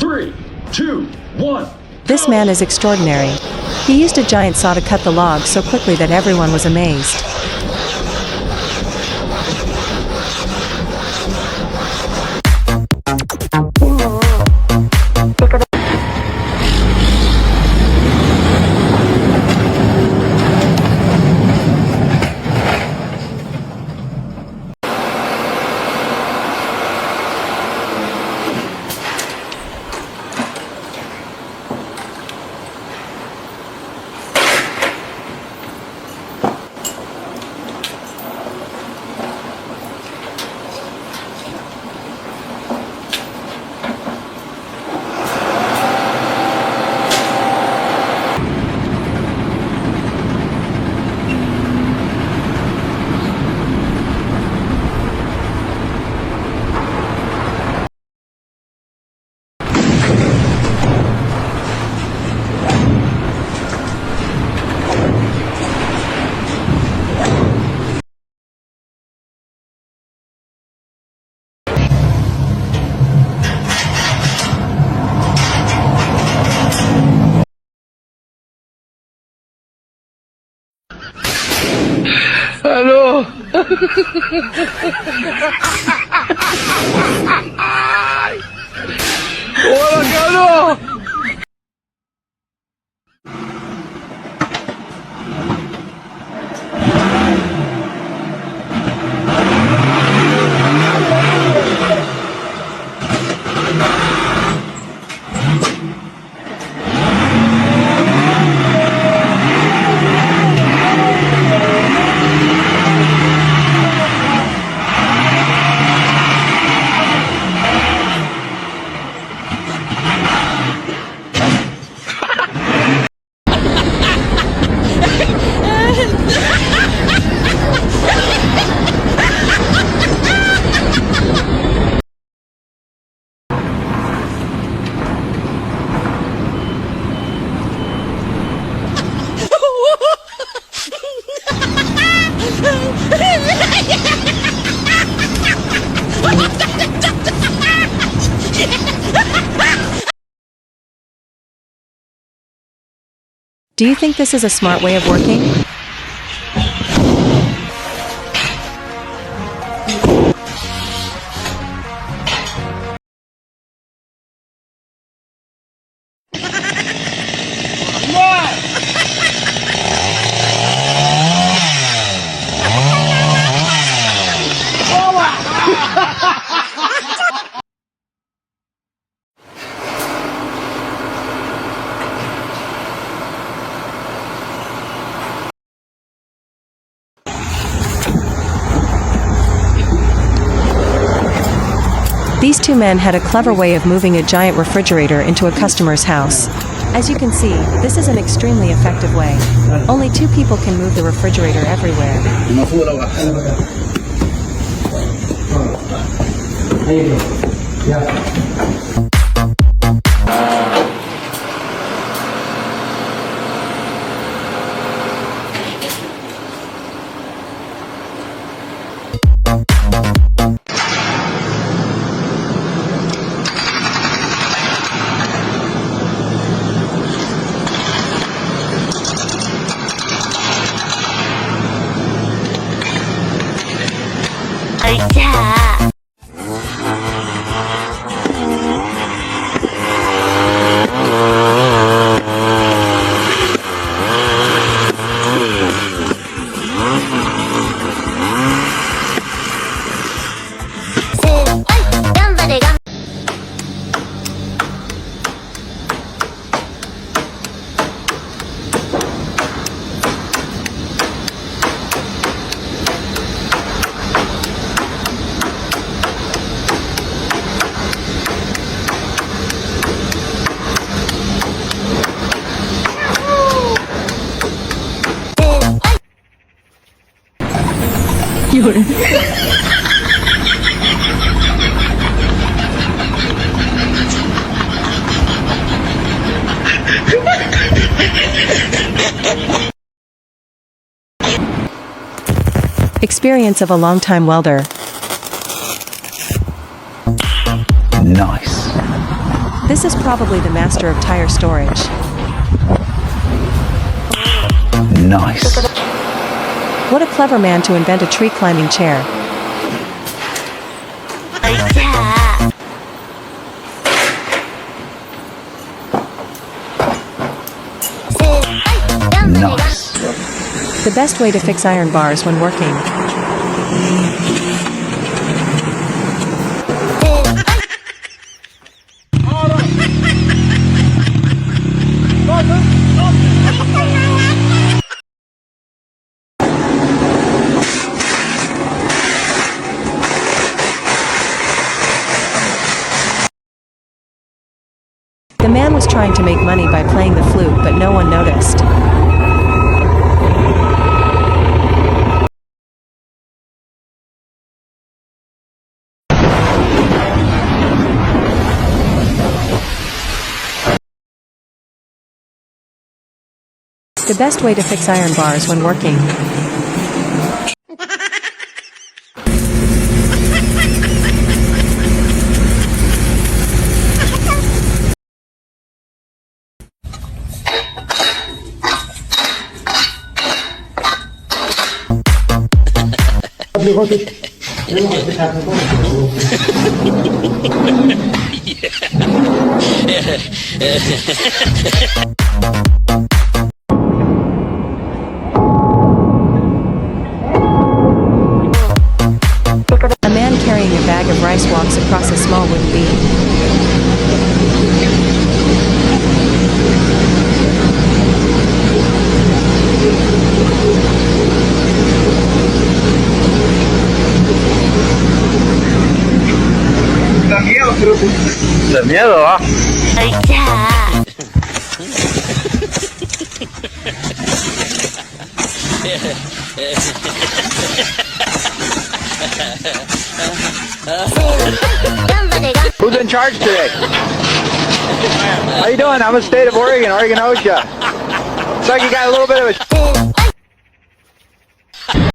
3, 2, 1. This man is extraordinary. He used a giant saw to cut the log so quickly that everyone was amazed. Halo! Hola, halo! Do you think this is a smart way of working? These two men had a clever way of moving a giant refrigerator into a customer's house. As you can see, this is an extremely effective way. Only two people can move the refrigerator everywhere. Experience of a longtime welder. Nice. This is probably the master of tire storage. Nice. What a clever man to invent a tree climbing chair. Nice. The best way to fix iron bars when working. The man was trying to make money by playing the flute, but no one noticed. The best way to fix iron bars when working. A man carrying a bag of rice walks across a small wooden beam. De miedo, ¿ah? Who's in charge today? How you doing? I'm in the state of Oregon, Oregon OSHA. Looks like you got a little bit of a...